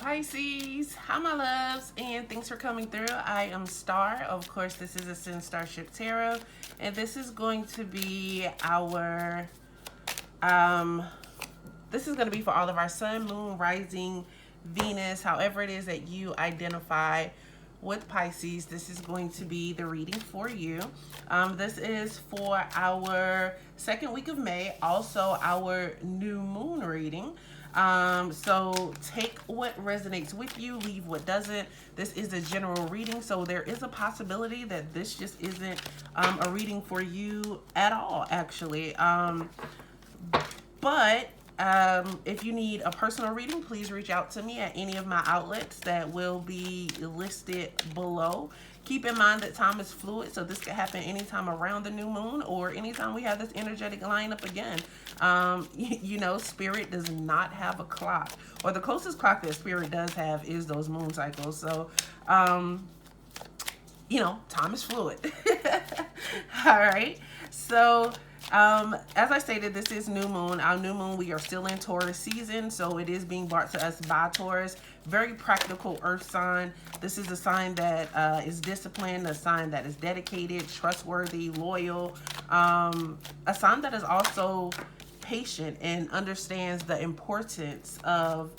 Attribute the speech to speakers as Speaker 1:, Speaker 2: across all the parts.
Speaker 1: Pisces, hi my loves, and thanks for coming through. I am Star. Of course, this is Ascendstar Tarot, and this is going to be our this is going to be for all of our sun, moon, rising, Venus, however it is that you identify with Pisces. This is going to be the reading for you. This is for our second week of May, also our new moon reading. So take what resonates with you, leave what doesn't. This is a general reading, so there is a possibility that this just isn't a reading for you at all, actually. But if you need a personal reading, please reach out to me at any of my outlets that will be listed below. Keep in mind that time is fluid, so this could happen anytime around the new moon or anytime we have this energetic lineup again. You know, Spirit does not have a clock, or the closest clock that Spirit does have is those moon cycles. So, you know, time is fluid. All right. So, as I stated, this is new moon. Our new moon, we are still in Taurus season, so it is being brought to us by Taurus. Very practical earth sign. This is a sign that is disciplined, a sign that is dedicated, trustworthy, loyal, a sign that is also patient and understands the importance of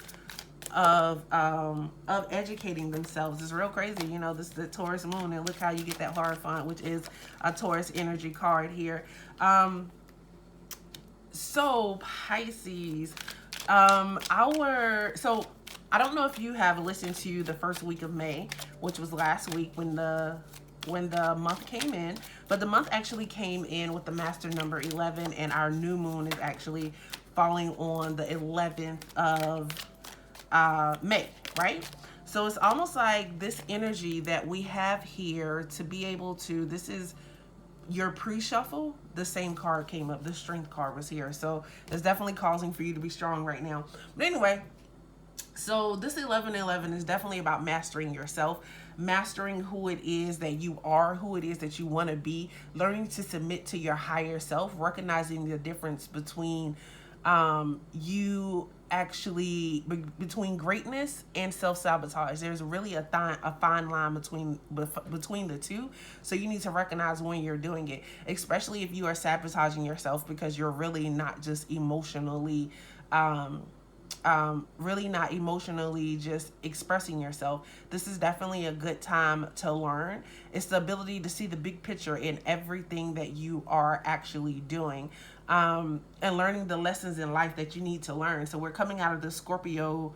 Speaker 1: educating themselves. It's real crazy. You know, this is the Taurus moon, and look how you get that Hierophant, which is a Taurus energy card here. So Pisces, so I don't know if you have listened to the first week of May, which was last week when the month came in, but the month actually came in with the master number 11, and our new moon is actually falling on the 11th of May, right? So it's almost like this energy that we have here to be able to, this is your pre-shuffle, the same card came up, the strength card was here. So it's definitely causing for you to be strong right now. But anyway, so this 11-11 is definitely about mastering yourself, mastering who it is that you are, who it is that you want to be, learning to submit to your higher self, recognizing the difference between you actually between greatness and self-sabotage. There's really a fine line between the two, so you need to recognize when you're doing it, especially if you are sabotaging yourself because you're really not just emotionally just expressing yourself. This is definitely a good time to learn. It's the ability to see the big picture in everything that you are actually doing, and learning the lessons in life that you need to learn. So we're coming out of the Scorpio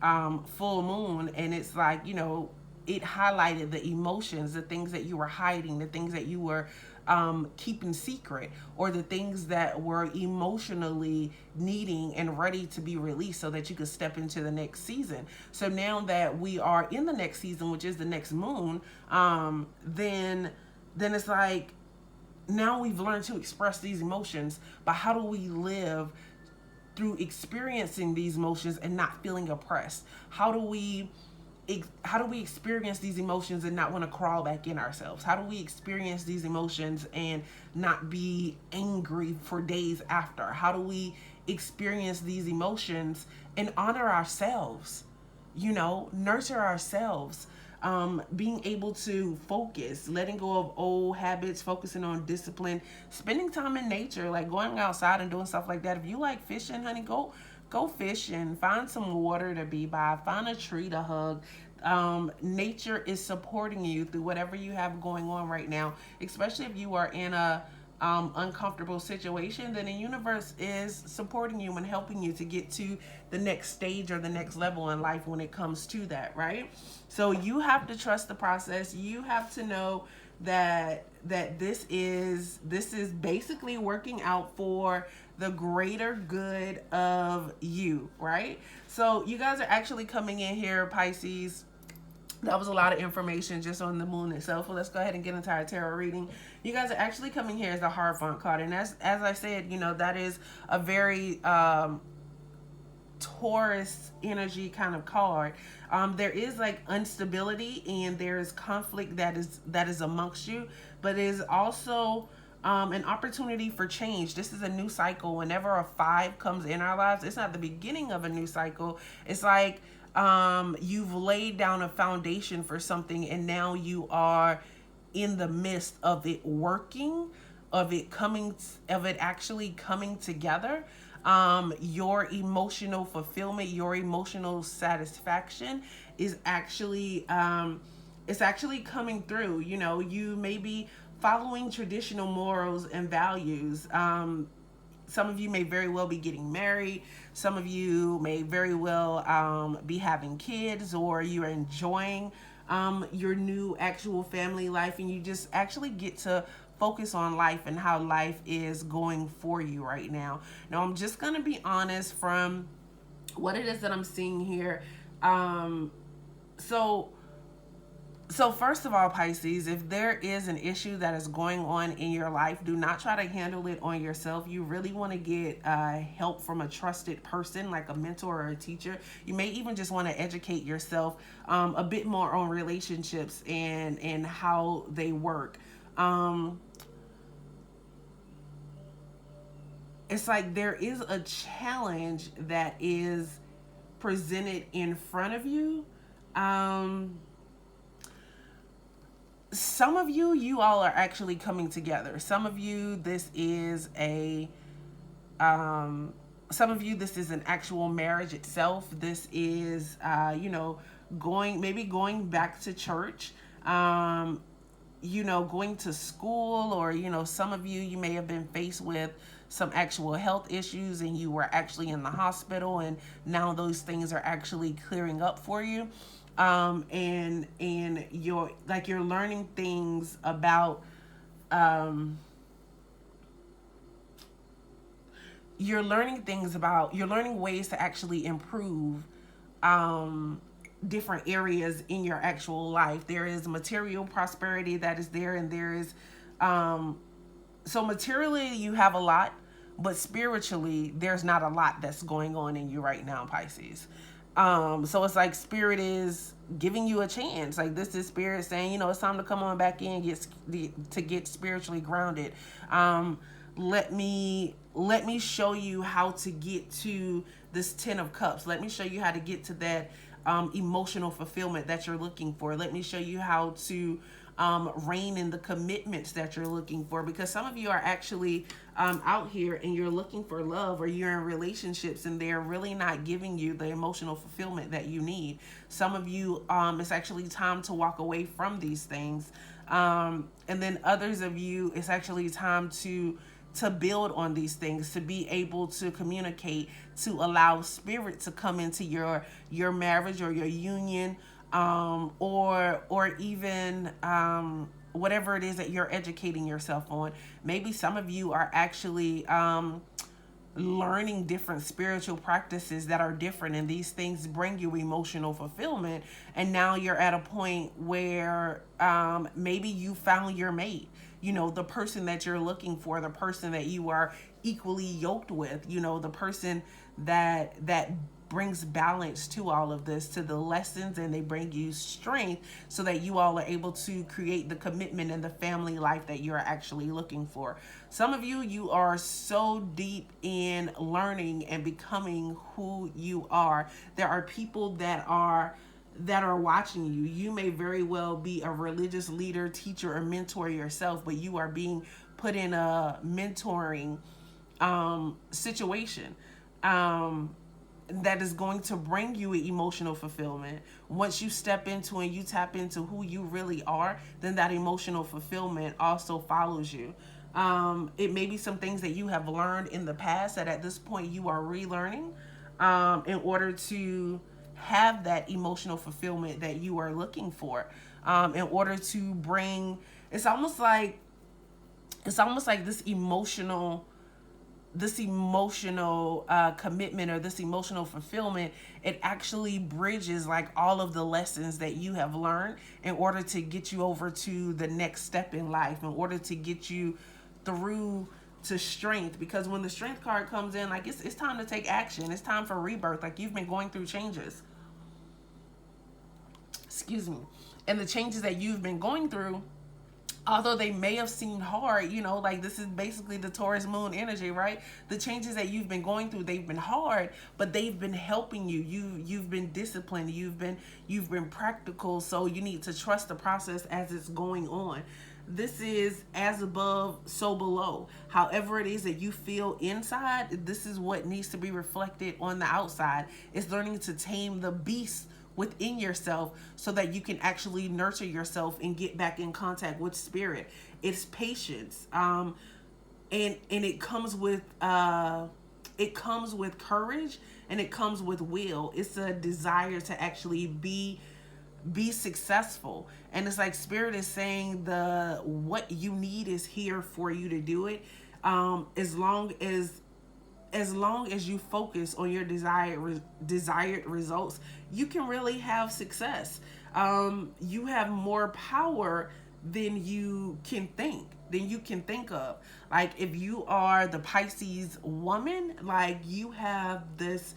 Speaker 1: full moon, and it's like, you know, it highlighted the emotions, the things that you were hiding, the things that you were keeping secret, or the things that were emotionally needing and ready to be released so that you could step into the next season. So now that we are in the next season, which is the next moon, then it's like, now we've learned to express these emotions, but how do we live through experiencing these emotions and not feeling oppressed? How do we experience these emotions and not want to crawl back in ourselves? How do we experience these emotions and not be angry for days after? How do we experience these emotions and honor ourselves? You know, nurture ourselves. Being able to focus, letting go of old habits, focusing on discipline, spending time in nature, like going outside and doing stuff like that. If you like fishing, honey, go fishing, find some water to be by, find a tree to hug. Nature is supporting you through whatever you have going on right now, especially if you are in a uncomfortable situation. Then the universe is supporting you and helping you to get to the next stage or the next level in life when it comes to that, right? So you have to trust the process. You have to know that this is basically working out for the greater good of you, right? So you guys are actually coming in here, Pisces. That was a lot of information just on the moon itself. So let's go ahead and get into our tarot reading. You guys are actually coming here as a Hierophant card, and as I said, you know, that is a very Taurus energy kind of card. There is like instability and there is conflict that is amongst you, but it is also an opportunity for change. This is a new cycle. Whenever a 5 comes in our lives, it's not the beginning of a new cycle. It's like You've laid down a foundation for something, and now you are in the midst of it working, of it actually coming together. Your emotional fulfillment, your emotional satisfaction is actually it's actually coming through. You know, you may be following traditional morals and values. Some of you may very well be getting married. Some of you may very well be having kids, or you're enjoying your new actual family life, and you just actually get to focus on life and how life is going for you right now. Now, I'm just going to be honest from what it is that I'm seeing here. So so, first of all, Pisces, if there is an issue that is going on in your life, do not try to handle it on yourself. You really want to get help from a trusted person, like a mentor or a teacher. You may even just want to educate yourself a bit more on relationships and how they work. It's like there is a challenge that is presented in front of you. Some of you all are actually coming together. Some of you, this is some of you, this is an actual marriage itself. This is, going back to church, going to school, or, some of you may have been faced with some actual health issues and you were actually in the hospital, and now those things are actually clearing up for you. And you're learning things about, you're learning ways to actually improve, different areas in your actual life. There is material prosperity that is there, and there is, so materially you have a lot, but spiritually there's not a lot that's going on in you right now, Pisces. So it's like spirit is giving you a chance. Like, this is spirit saying, it's time to come on back in, to get spiritually grounded. Let me show you how to get to this 10 of cups. Let me show you how to get to that emotional fulfillment that you're looking for. Let me show you how to reign in the commitments that you're looking for, because some of you are actually out here and you're looking for love, or you're in relationships and they're really not giving you the emotional fulfillment that you need. Some of you, it's actually time to walk away from these things, and then others of you, it's actually time to build on these things, to be able to communicate, to allow spirit to come into your marriage or your union, or even whatever it is that you're educating yourself on. Maybe some of you are actually learning different spiritual practices that are different, and these things bring you emotional fulfillment, and now you're at a point where maybe you found your mate, the person that you're looking for, the person that you are equally yoked with, the person that brings balance to all of this, to the lessons, and they bring you strength so that you all are able to create the commitment and the family life that you're actually looking for. Some of you are so deep in learning and becoming who you are. There are people that are watching you. You may very well be a religious leader, teacher, or mentor yourself, but you are being put in a mentoring situation that is going to bring you emotional fulfillment. Once you step into and you tap into who you really are, then that emotional fulfillment also follows you. It may be some things that you have learned in the past that at this point you are relearning, in order to have that emotional fulfillment that you are looking for, in order to bring, it's almost like this emotional commitment, or this emotional fulfillment. It actually bridges like all of the lessons that you have learned in order to get you over to the next step in life, in order to get you through to strength. Because when the strength card comes in, like, it's time to take action. It's time for rebirth. Like, you've been going through changes, and the changes that you've been going through although they may have seemed hard, like this is basically the Taurus moon energy, right? The changes that you've been going through, they've been hard, but they've been helping you. You've been disciplined, you've been practical, so you need to trust the process as it's going on. This is as above, so below. However it is that you feel inside, this is what needs to be reflected on the outside. It's learning to tame the beast within yourself so that you can actually nurture yourself and get back in contact with spirit. It's patience, and it comes with courage, and it comes with will. It's a desire to actually be successful, and it's like spirit is saying the what you need is here for you to do it. As long as you focus on your desired results, you can really have success. You have more power than you can think of. Like if you are the Pisces woman, like you have this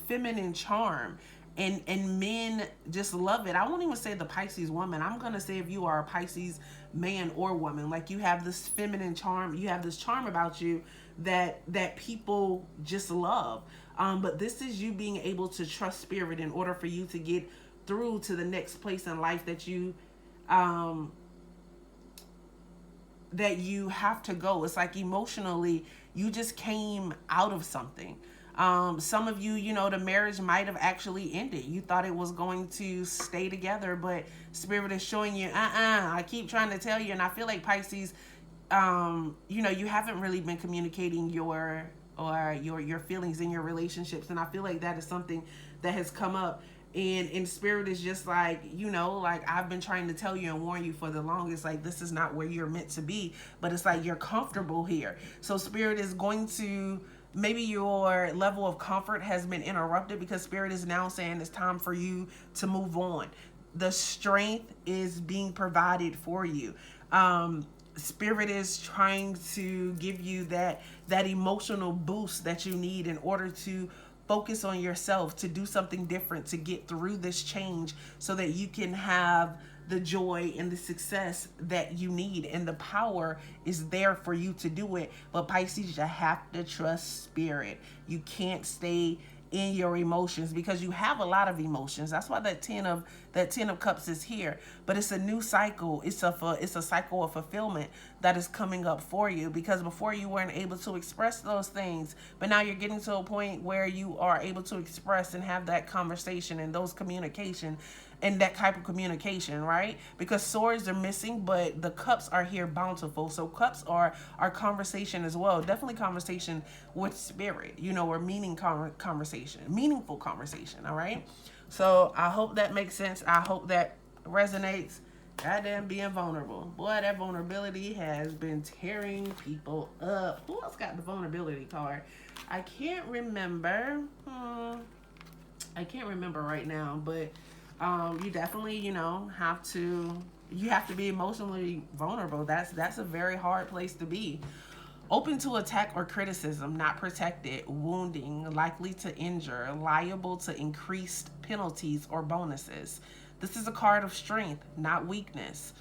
Speaker 1: feminine charm, and men just love it. I won't even say the Pisces woman. I'm gonna say if you are a Pisces man or woman, like you have this feminine charm, you have this charm about you that people just love. But this is you being able to trust spirit in order for you to get through to the next place in life that you have to go. It's like emotionally, you just came out of something. Some of you, the marriage might have actually ended. You thought it was going to stay together, but spirit is showing you, I keep trying to tell you, and I feel like Pisces, you haven't really been communicating your feelings in your relationships, and I feel like that is something that has come up. And spirit is just like, like I've been trying to tell you and warn you for the longest, like this is not where you're meant to be, but it's like you're comfortable here. So spirit is going to, maybe your level of comfort has been interrupted because spirit is now saying it's time for you to move on. The strength is being provided for you. Spirit is trying to give you that emotional boost that you need in order to focus on yourself, to do something different, to get through this change so that you can have the joy and the success that you need, and the power is there for you to do it. But Pisces, you have to trust spirit. You can't stay in your emotions because you have a lot of emotions. That's why that 10 of cups is here. But it's a new cycle. It's a cycle of fulfillment that is coming up for you, because before you weren't able to express those things, but now you're getting to a point where you are able to express and have that conversation and those communication and that type of communication, right? Because swords are missing, but the cups are here bountiful. So cups are conversation as well. Definitely conversation with spirit, or meaningful conversation, all right? So I hope that makes sense. I hope that resonates. Goddamn being vulnerable. Boy, that vulnerability has been tearing people up. Who else got the vulnerability card? I can't remember. I can't remember right now, but you definitely, have to be emotionally vulnerable. That's a very hard place to be. Open to attack or criticism, not protected, wounding, likely to injure, liable to increased penalties or bonuses. This is a card of strength, not weakness.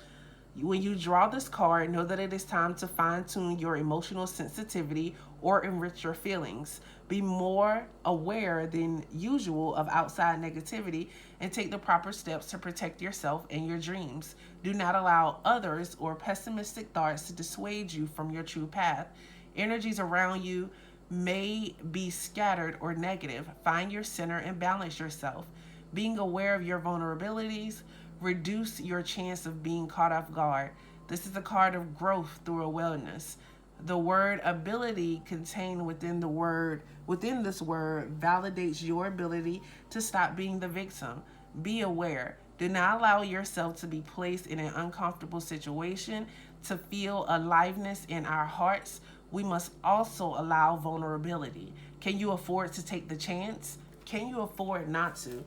Speaker 1: When you draw this card, know that it is time to fine-tune your emotional sensitivity or enrich your feelings. Be more aware than usual of outside negativity and take the proper steps to protect yourself and your dreams. Do not allow others or pessimistic thoughts to dissuade you from your true path. Energies around you may be scattered or negative. Find your center and balance yourself. Being aware of your vulnerabilities reduce your chance of being caught off guard. This is a card of growth through awareness. The word ability contained within this word validates your ability to stop being the victim. Be aware. Do not allow yourself to be placed in an uncomfortable situation. To feel aliveness in our hearts, we must also allow vulnerability. Can you afford to take the chance? Can you afford not to?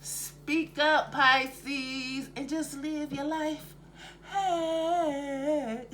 Speaker 1: Speak up, Pisces, and just live your life. Hey.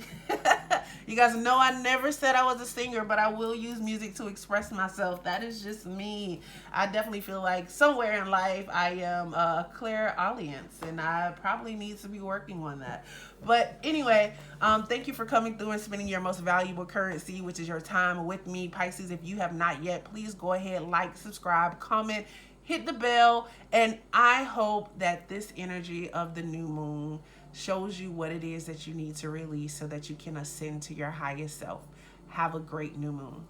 Speaker 1: You guys know I never said I was a singer, but I will use music to express myself. That is just me. I definitely feel like somewhere in life I am a clairaudience, and I probably need to be working on that. But anyway, thank you for coming through and spending your most valuable currency, which is your time, with me, Pisces. If you have not yet, please go ahead, like, subscribe, comment, hit the bell, and I hope that this energy of the new moon shows you what it is that you need to release so that you can ascend to your highest self. Have a great new moon.